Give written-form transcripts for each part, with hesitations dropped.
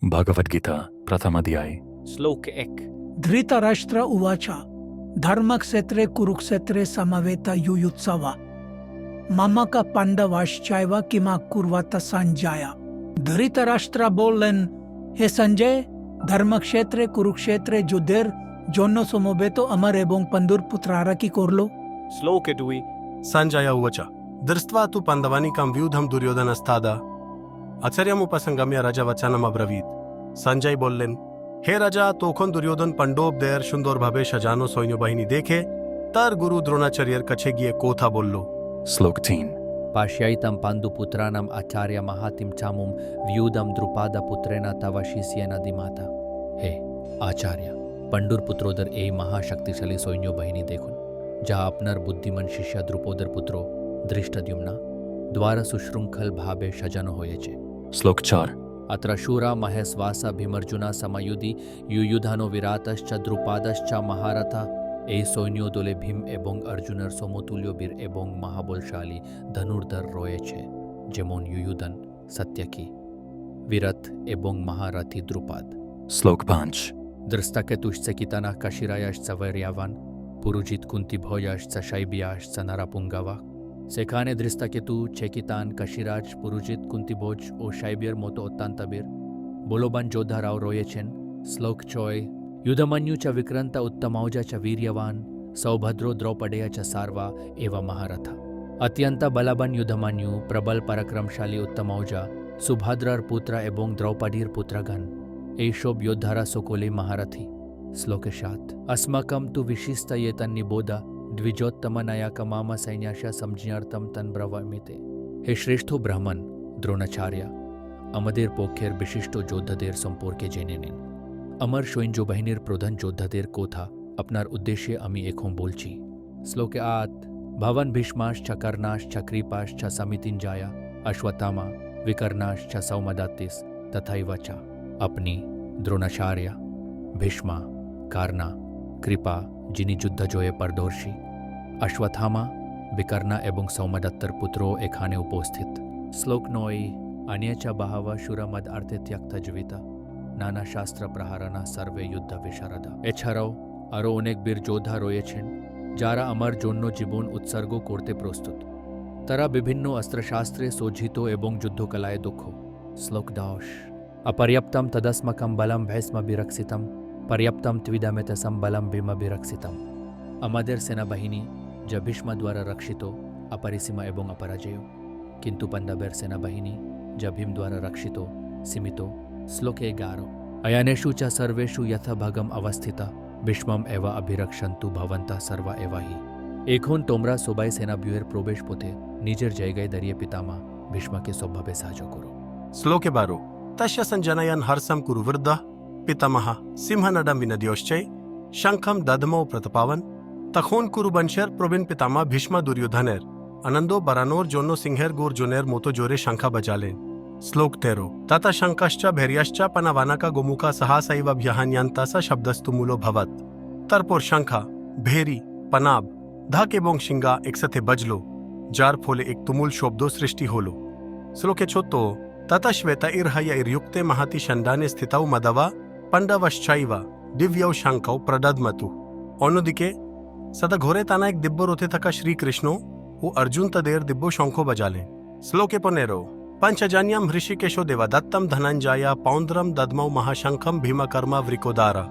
भगवद्गीता प्रथमाध्याय श्लोक 1 धृतराष्ट्र उवाच धर्मक्षेत्रे कुरुक्षेत्रे समवेत युयुत्सव ममक पांडवाश्चैव किमा कुर्वत संजय। धृतराष्ट्र बोलेन, हे संजय, धर्मक्षेत्रे कुरुक्षेत्रे যুদ্ধের জন্য সমবেত আমার এবং পাণ্ডুর পুত্রারা কি করলো? श्लोक 2 Sanjaya uvacha दृष्ट्वा तु पाण्डवानीकं व्यूढं दुर्योधनस्ताद आश्चर्यमुपसंगम्य राजा वचनम अब्रवीत। সঞ্জয় বললেন, হে রাজা, তখন দুর্যোধন পাণ্ডবদের সুন্দরভাবে সাজানো সৈন্যবাহিনী দেখে তার গুরু দ্রোণাচার্যের কাছে গিয়ে কথা বলল। श्लोक 3 पाश्यैतं पाण्डुपुत्राणाम् आचार्य महातिं चामुं व्यूदं द्रुपादपुत्रेण तव शिष्येन दिमाता। हे आचार्य, পাণ্ডুর পুত্রদের এই মহাশক্তিশালী সৈন্যবাহিনী দেখুন, যা আপনার বুদ্ধিমান শিষ্য দ্রুপদের পুত্র ধৃষ্টদ্যুম্না দ্বারা সুশৃঙ্খলভাবে সাজানো হয়েছে। श्लोक 4 अत्र शूरा महेश्वासा भीमर्जुना समयुधि युयुधानो विरातश्च द्रुपादश्च महारथा। এই সৈন্য দলে ভীম এবং অর্জুনের সমতুল্য বীর এবং মহাবলশালী ধনুর্ধর রয়েছে, যেমন युयुधन, सत्यकी, विरत এবং মহারথী দ্রুপাদ। श्लोक 5 दृष्टकेतुश्च कितानः काशिरायश्च वैर्यावान पुरुजित कुन्तिभोजश्च शैब्याश्च नरपुङ्गवा। সেখানে দৃষ্টাকেতু, চেকিতান, কাশিরাজ, পুরুজিত, কুন্তিভোজ ও সাইবিয়ার মতো অত্যন্ত বীর বলবান যোদ্ধারাও রয়েছেন। শ্লোক 6 युधमन्यु च विक्रांत उत्तमौज च वीर्यवान सौभद्रो द्रौपदेय च सार्वा एवं महारथा। अत्यंत बलवान युधमन्यु, प्रबल पराक्रमशाली उत्तमौजा, सुभद्रार पुत्र এবং দ্রৌপদীর পুত্রগণ, এইসব যোদ্ধারা সকলে মহারথী। শ্লোক 7 अस्माकं तु विशिष्टयेतन्निबोध द्विजोत्तमनायकमाम सैन्यास्य समज्ञार्थं तन्ब्रवामिते। হে শ্রেষ্ঠ ব্রাহ্মণ দ্রোণাচার্য, আমাদের পক্ষের বিশিষ্ট যোদ্ধাদের সম্পর্কে জেনে নিন। আমার সৈন্যবাহিনীর প্রধান যোদ্ধাদের কথা আপনার উদ্দেশ্যে আমি এখন বলছি। শ্লোকে 8 ভবন ভীষ্মাশ্চ কর্ণাশ্চ কৃপাশ্চ সমিতিঞ্জয় অশ্বত্থামা বিকর্ণাশ্চ সৌমদত্তিস তথৈব চ। আপনি দ্রোণাচার্য, ভীষ্মা, কর্ণা, কৃপা, যিনি যুদ্ধজয়ে পারদর্শী, অশ্বত্থামা, বিকর্ণা এবং সৌমদত্তর পুত্র এখানে উপস্থিত। শ্লোক 9 অন্যচ বহব শূরমদ অর্থে ত্যক্ত জীবিতা নানা শাস্ত্র প্রহারণা সর্বে যুদ্ধ বিশারদা। এছাড়াও আরও অনেক বীর যোদ্ধা রয়েছেন যারা আমার জন্য জীবন উৎসর্গ করতে প্রস্তুত। তারা বিভিন্ন অস্ত্রশাস্ত্রে সজ্জিত এবং যুদ্ধকলায় দক্ষ। শ্লোক 10 অপর্যাপ্তম তদস্মকম বলম ভীষ্মবিরক্ষিতম পর্যাপ্তম ত্বিদমেতসম বলম ভীমবিরক্ষিতম। আমাদের সেনাবাহিনী যা ভীষ্ম দ্বারা রক্ষিত, অপরিসীম এবং অপরাজেয়, কিন্তু পাণ্ডবের সেনাবাহিনী যা ভীম দ্বারা রক্ষিত, সীমিত। শ্লোক 11 অয়ানেষু চ সর্বেষু যথাভাগম অবস্থিতা ভীষ্মম এব অভিরক্ষন্তু ভবন্তঃ সর্বা এব হি। এখন তোমরা সবাই সেনাব্যূহের প্রবেশ পথে নিজের জায়গায় দাঁড়িয়ে পিতামহ ভীষ্মকে সবভাবে সাহায্য করো। শ্লোকে 12 তস্য সঞ্জনয়ন হর্ষম কুরু বৃদ্ধঃ পিতামহ সিংহনডম বিনদ্যোশ্চৈ শঙ্খম দধমৌ প্রতপাবন। তখন কুরুবংশের প্রবীণ পিতামহ ভীষ্ম দুর্যোধনের আনন্দ বাড়ানোর জন্য সিংহের গর্জনের মতো জোরে শঙ্খ বাজালেন। শ্লোক 13 তত শঙ্কশ্চ ভৈর্যশ্চ পনবানকা গোমুখা সহাসৈবভ্যহন্যন্তস শব্দস্তুমূলো ভবত। তারপর শঙ্খ, ভেরি, পনাব, ঢাক এবং সিংহা একসাথে বাজল, যার ফলে এক তুমুল শব্দ সৃষ্টি হল। শ্লোকে 14 তত শ্বেত ইর্হয় ইর্যুক্তে মহতি ষণ্ডানে স্থিতৌ মদবা পাণ্ডবশ্চৈব দিব্যৌ শঙ্খৌ প্রদধমতু। অন্যদিকে সদা ঘোরে টানা এক দিব্য রথে থাকা শ্রীকৃষ্ণ ও অর্জুন তাদের দিব্য শঙ্খ বাজালেন। শ্লোকে 15 पंचजन्यम ऋषिकेशो देवदत्तम धनंजय पौंद्रम दद्मौ महाशंखम भीमकर्मा वृकोदारा।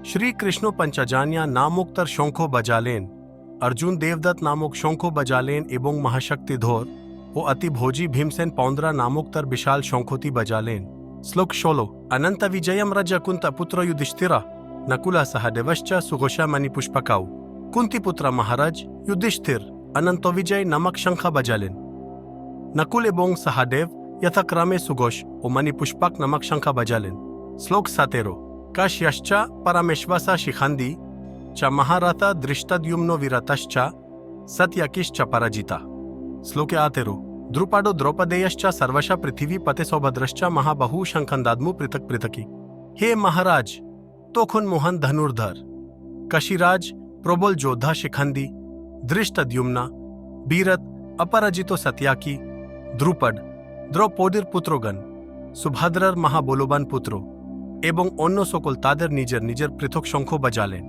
श्री कृष्ण पंचजान्या नामोक्तर शंखो बजालेन, अर्जुन देवदत्त नामक शंखो बजालेन एवं महाशक्तिधर ओ अति भोजी भीमसेन पौंद्रा नामोक्तर विशाल शंखोती बजालेन। श्लोक 16 अनंत विजयम रज कुंत पुत्र युधिष्ठिर नकुला सहदेवश्च सुघोषा मणिपुष्पकौ। कुंती पुत्र महाराज युधिष्ठिर अनंत विजय नमक शंख बजालेन। नकुल एवं सहदेव यथाक्रमे सुघोष ও মণিপুষ্পক নামক শঙ্খ বাজালেন। শ্লোক 17 কাশ্যশ্চ পরমেশ্বসা শিখান্দি চ মহারথা দৃষ্টদ্যুম্ন বিরতশ্চ সত্যকিশ্চ পরাজিতা। শ্লোকে 18 দ্রুপদো দ্রৌপদেয়শ্চ সর্বশ পৃথিবী পতে সৌভদ্রশ্চ মহাবাহু শঙ্খন্দাদ্মু পৃথক পৃথকি। হে মহারাজ, তখন মোহন ধনুর্ধর, কাশিরাজ, প্রবল যোদ্ধা শিখান্দি, দৃষ্টদ্যুম্না, বীরত, অপরাজিত সত্যকি, দ্রুপদ, দ্রৌপদীর পুত্রগণ, সুভদ্রার মহাবলবান পুত্র এবং অন্য সকল তাদের নিজের নিজের পৃথক শঙ্খ বাজালেন।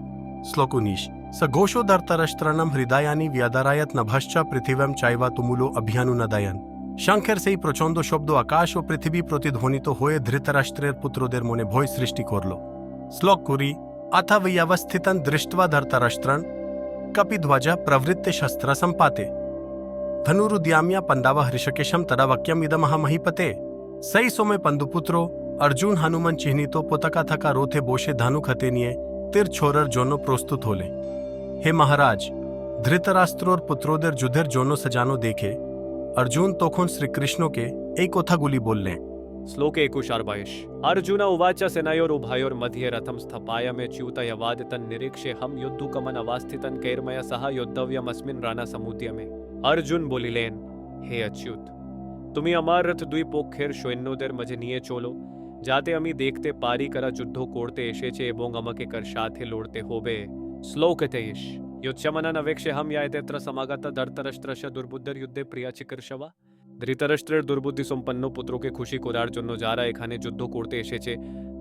শ্লোক 19 স ঘোষো ধৃতরাষ্ট্রাণাম হৃদয়ানি ব্যদারায়াত নভশ্চ পৃথিবীম চাইবা তুমুলো অভিয়ানুনাদায়ন। শঙ্খের সেই প্রচণ্ড শব্দ আকাশ ও পৃথিবী প্রতিধ্বনিত হয়ে ধৃতরাষ্ট্রের পুত্রদের মনে ভয় সৃষ্টি করল। শ্লোক 20 अथ व्यवस्थितं दृष्ट्वा धृतराष्ट्रं कपिध्वज प्रवृत्ते शस्त्र संपाते धनुरुद्याम्या पंदाव हृषकेशम तदा वाक्यम इदमह महीपते। सही समय पंदुपुत्रो अर्जुन हनुमान चिह्नितो पोतका थका रोथे बोशे धानुक हते निये তীর ছোড়ার জন্য প্রস্তুত হলে। হে মহারাজ, ধৃতরাষ্ট্রর পুত্রদের যুদ্ধের জন্য সাজানো দেখে অর্জুন তখন শ্রীকৃষ্ণকে এই কথাগুলি বললেন। श्लोक 21 अर्जुन उवाच सेनयोरुभयोर्मध्ये रथं स्थापयाम्यच्युतयवादितं निरीक्ष्य हम युद्धुकमन अवस्थितं कैर्मया सह योद्धव्यमस्मिन् रणसमुद्यमे। अर्जुन बोलिलेन, हे अच्युत, তুমি আমার রথ দুই পক্ষের সৈন্যদের মাঝে নিয়ে চলো, যাতে আমি দেখতে পারি কারা যুদ্ধ করতে এসেছে এবং আমাকে কার সাথে লড়তে হবে। শ্লোক 23 युद्धशमनं अवेक्ष्य हम यायतेऽत्र समागत धृतराष्ट्रस्य दुर्बुद्धेर युद्धे प्रिया चिकीर्षवा। ধৃতরাষ্ট্রের দুর্বুদ্ধি সম্পন্ন পুত্রকে খুশি করার জন্য যারা এখানে যুদ্ধ করতে এসেছে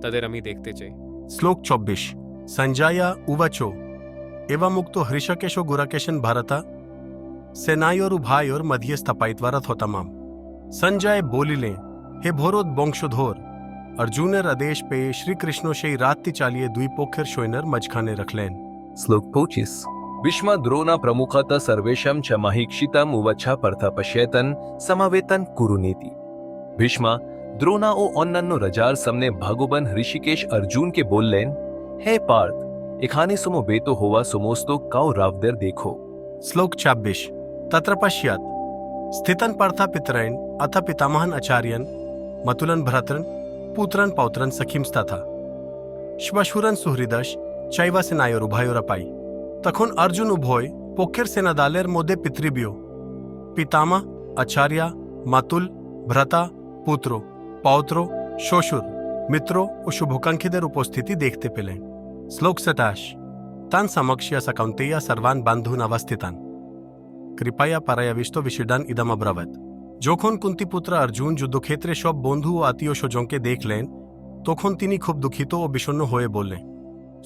তাদের আমি দেখতে চাই। শ্লোক 24 সঞ্জয় উবাচ एवमुक्तो हृषकेशो गुराकेशन भारत सेनायोरुभयोर मध्ये स्थापयित्वा रथोत्तमम्। संजय बोलिले, हे भोरोद বংশধর, अर्जुनेर आदेश पे श्री कृष्ण সেই রাত্রি চালিয়ে দুই পক্ষের সৈন্যের মাঝখানে রাখলেন। श्लोक 25 भीष्म द्रोणा प्रमुखत सर्वेशं च महीक्षितम् उवच पर्थ पश्येतन समवेतन कुरुनीति। भीष्म द्रोणा ও অন্যান্য রাজার সামনে ভগবান ঋষিকেশ অর্জুনকে বললেন, হে পার্থ, এখানে সমবেত হওয়া সমস্ত কৌরবদের দেখো। श्लोक 26 तत्र पश्यत् स्थितं पार्थ पितरैन् अथ पितामहन् आचार्यन् मतुलन् भ्रातरन् पुत्रन् पौत्रन् सखींस्तथा श्वशुरन् सुहृदश् चैव सेनायोरुभयोरपि। তখন অর্জুন উভয় পক্ষের সেনাদলের মধ্যে পিতৃব্য, পিতামহ, আচার্য, মাতুল, ভ্রাতা, পুত্র, পৌত্র, শ্বশুর, মিত্র ও শুভাকাঙ্ক্ষীদের উপস্থিতি দেখতে পেলেন। শ্লোক 27 তান সমক্ষ্য স কৌন্তেয় সর্বান বন্ধূন অবস্থিতান কৃপয়া পরায়াবিষ্ট বিষিডান ইদম অব্রবৎ। যখন কুন্তিপুত্র অর্জুন যুদ্ধক্ষেত্রে সব বন্ধু ও আত্মীয় স্বজনকে দেখলেন তখন তিনি খুব দুঃখিত ও বিষণ্ণ হয়ে বললেন।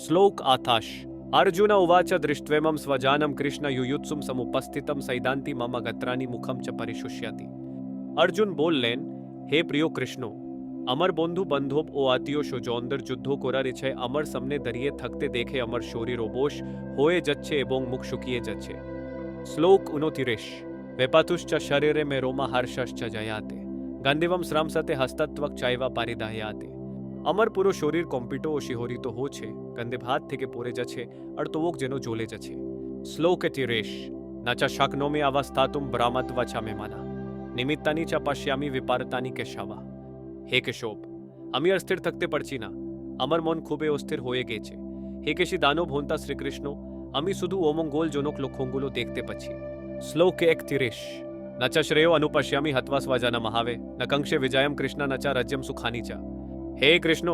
श्लोक 28 अर्जुन उवाच दृष्ट्वेमं स्वजानं कृष्ण युयुत्सुं समुपस्थितं सैदान्ति मम गत्राणि मुखं च परिशुष्यति। अर्जुन बोललेन, हे प्रिय कृष्ण, আমার বন্ধু বান্ধব ও আত্মীয় স্বজনদের যুদ্ধ করার ইচ্ছায় আমার সামনে দাঁড়িয়ে থাকতে দেখে আমার শরীর অবশ হয়ে যাচ্ছে এবং মুখ শুকিয়ে যাচ্ছে। শ্লোক 29 वेपातुश्च शरीरे में रोमा हर्षश्च जयाते गन्धिवं श्रामसते हस्तत्वक चाइवा पारिदायाते। আমার পুরো শরীর কম্পিত ও শিহরিত হচ্ছে, গন্ধে ভাত থেকে পড়ে যাচ্ছে আর তোক যেন জ্বলে যাচ্ছে। শ্লোক 30 न च शक्नोमि अवस्थातुं भ्रामत्वचा मे मना निमित्तानि च पश्यामि विपारतानि केशवा। হে কেশব, আমি আর স্থির থাকতে পারছি না, আমার মন খুবই অস্থির হয়ে গেছে। হে কেশী দানব হন্তা শ্রীকৃষ্ণ, আমি শুধু অমঙ্গলজনক লক্ষণগুলো দেখতে পাচ্ছি। শ্লোক 31 न च श्रेयो अनुपश्यामि हत्वा स्वजन महावे न कंक्षे विजयम कृष्ण न च राज्यम सुखानी च। হে কৃষ্ণ,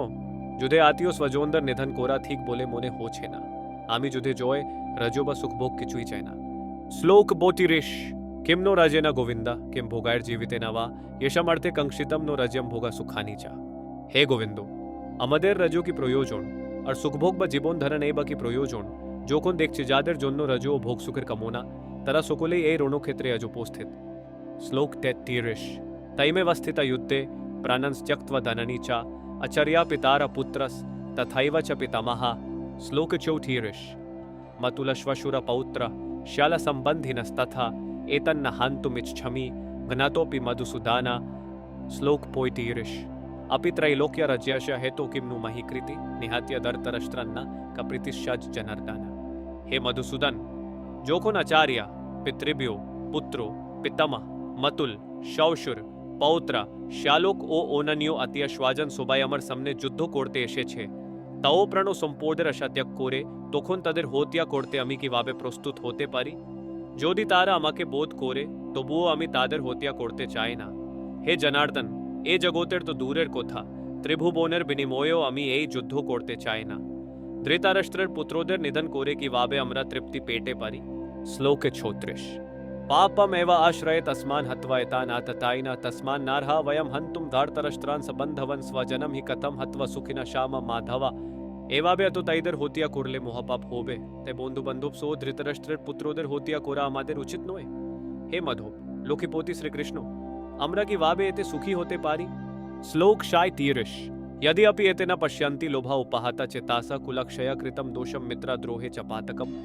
যুদ্ধে আত্মীয় স্বজনদের নিধন করা ঠিক বলে মনে হচ্ছে না, আমি যুদ্ধে জয়, রাজ্য বা সুখভোগ কিছুই চাই না। শ্লোক 32 किं नो राजेन गोविंद किं भोगायर जीवितेन वा यशमार्थे कंक्षितम नो राज्यम भोगा सुखानी चा। হে গোবিন্দ, আমাদের রাজ্য কি প্রয়োজন আর সুখভোগ বা জীবন ধারণ এই বা কি প্রয়োজন? যখন দেখছি যাদের জন্য রাজ্য ও ভোগ সুখের কামনা তারা সকলেই এই রণক্ষেত্রে আজ উপস্থিত। শ্লোক 33 তৈমে वस्थिता युद्धे प्राणंस त्यक्त्वा धनानि च आचार्या पितार पुत्रस तथैव च पितामह। श्लोक 34 मतुलश्वशुर पौत्र शाला संबंधिनस्तथा एतन्न हन्तुमिच्छामि घ्नातोऽपि मधुसूदना। श्लोक 35 अपि त्रैलोक्य राज्यस्य हेतु किं नु मही कृति निहत्य धृतराष्ट्रन्न कप्रीतिश्च जनार्दन। हे मधुसूदन, যখন আচার্য, পিতৃব্য, পুত্র, পিতামহ, মাতুল, শ্বশুর, পৌত্র, শ্যালক ও অন্যান্য আত্মীয় স্বজন সবাই আমার সামনে যুদ্ধ করতে এসেছে, তাও প্রাণ সম্পদের আশা ত্যাগ করে তখন তাদের হত্যা করতে আমি কিভাবে প্রস্তুত হতে পারি? যদি তারা আমাকে বোধ করে তবুও আমি তাদের হত্যা করতে চাই না। হে জনার্দন, এ জগতের তো দূরের কথা, ত্রিভুবনের বিনিময়েও আমি এই যুদ্ধ করতে চাই না। ধৃতরাষ্ট্রের পুত্রদের নিধন করে কিভাবে আমরা তৃপ্তি পেতে পারি? শ্লোক 36 पापम एव आश्रय तस्मान् हत्वा एतान् आततायिनः तस्मान् नार्हा वयम हन्तुम धार्तराष्ट्रान् सबंधवन स्वजनम हि कथम हत्वा सुखिना श्याम माधवा এভাবে এত তাইদের হতিয়া করলে মহাপাপ হবে তাই বন্ধু বান্ধব সহ ধৃতরাষ্ট্রের পুত্রদের হতিয়া করা আমাদের উচিত নয় হে মাধব লক্ষ্মীপতি শ্রীকৃষ্ণ আমরা কি ভাবে এতে সুখী হতে পারি শ্লোক 37 यदि अपि एतेन पश्यन्ति लोभा उपाहता चेतासा कुलक्षया कृतं दोषं मित्राद्रोहे च पातकम्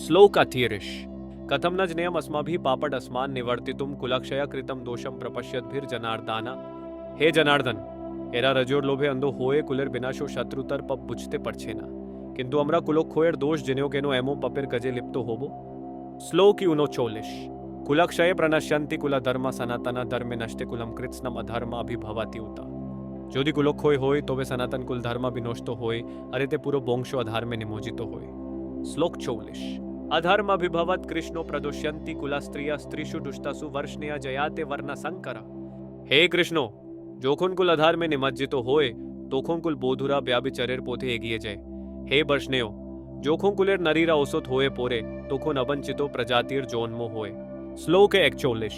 श्लोक 38 कथं न ज्ञेयम् अस्माभिः पापड अस्मान् निवर्तितुं कुलक्षया कृतं दोषं प्रपश्यद्भिर्जनार्दन हे जनार्दन এরা রজোর লোভে অন্ধ হয়ে কুলের বিনাশ ও শত্রুতার পাপ বুঝতে পারছে না কিন্তু আমরা কুলক্ষয়ের দোষ জেনেও কেন এমন পাপের কাজে লিপ্ত হব শ্লোক 39 কুলক্ষয়ে প্রণশ্যন্তি কুলধর্মা সনাতনা ধর্মে নষ্টে কুলম কৃৎস্নম অধর্ম অভিভবতি উতা যদি কুলক্ষয় হয় তবে সনাতন কুল ধর্ম বিনষ্ট হয় আর এতে পুরো বংশ অধর্মে নিমজ্জিত হয় শ্লোক 40 अधर्म विभवत कृष्णो प्रदुष्यन्ति कुलस्त्रिया स्त्रीषु दुष्टासु वर्ष्णया जयाते वर्ण संकरा हे कृष्णो যখন কুল আধার্মে নিমজ্জিত হয় তখন কুল বধুরা ব্যভিচারের পথে এগিয়ে যায় হে বর্ষ্ণেয় যখন কুলের নারীরা অসৎ হয়ে পড়ে তখন অবঞ্চিত প্রজাতির জন্ম হয় শ্লোক 41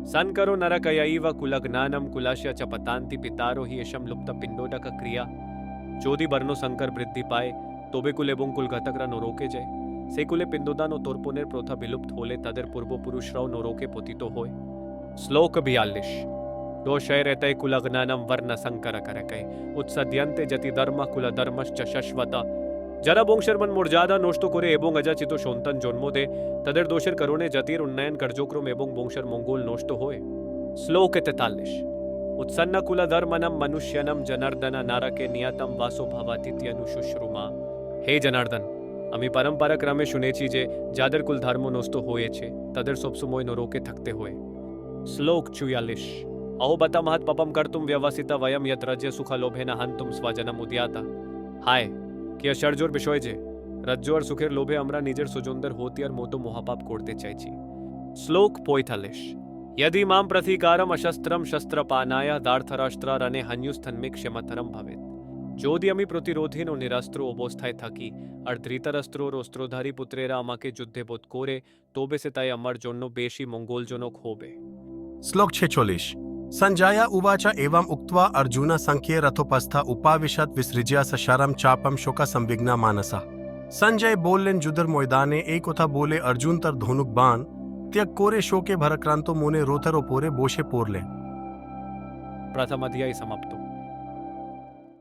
संकरो नरकयैव कुलज्ञानम कुलाश्य च पतान्ति पितारो हि एषम लुप्त पिंडोदक क्रिया যদি বর্ণ সংকর বৃদ্ধি পায় তবে কুল এবং কুলঘাতকরা নরকে যায় সেই কুলে পিণ্ডদান ও তর্পণের প্রথা বিলুপ্ত হলে তাদের পূর্বপুরুষরাও নরকে পতিত হয় শ্লোক 42 दोषय रहते कुलज्ञानम वर्ण संकर करकै उत्सद्यन्ते जति धर्म कुलधर्मश्च शश्वत যারা বংশের মান মর্যাদা নষ্ট করে এবং অযাচিত সন্তান জন্ম দেয় তাদের দোষের কারণে জাতির উন্নয়ন কার্যক্রম এবং বংশের মঙ্গল নষ্ট হয় শ্লোক 43 उत्सन्न कुलधर्मनम मनुष्यनम जनार्दन नारके नियतम वासो भवतीत्यनुशुश्रुमा হে জনার্দন আমি পরম্পরা ক্রমে শুনেছি যে যাদের কুল ধর্ম নষ্ট হয়েছে তাদের সবসময় নরকে থাকতে হয় শ্লোক 44 अहो बता महत् पपम कर्तुम व्यवसिता वयम यत राज्य सुख लोभेन हन्तुम स्वजनम उद्याता हाय কি আশ্চর্যের বিষয় যে রাজ্য আর সুখের লোভে আমরা নিজের সুজনদের হত্যার মতো মহাপাপ করতে চাইছি শ্লোক 45 यदि मां प्रतीकारम अशस्त्रम शस्त्रपानाय दार्थराष्ट्रारणे हन्युस्थन्मे क्षमतरम भवेत् যদি আমি প্রতিরোধহীন ও নিরাস্ত্র অবস্থায় থাকি আর ধৃতরাষ্ট্র ও অস্ত্রধারী পুত্রেরা আমাকে যুদ্ধে বোধ করে তবে সে তাই আমার জন্য বেশি মঙ্গলজনক হবে श्लोक 46 संजाय उवाच एवं उक्त्वा अर्जुन संख्ये रथोपस्थ उपाविशत विसृज्य सशरम चापम शोक संविघ्ना मानसा संजय बोलेन जुदर मैदाने एक কথা बोले अर्जुन तर धनुक बाण त्यक कोरे शोके भरक्रांतो मोने रोथर पोरे बोशे पोरले प्रथम अध्याय समाप्त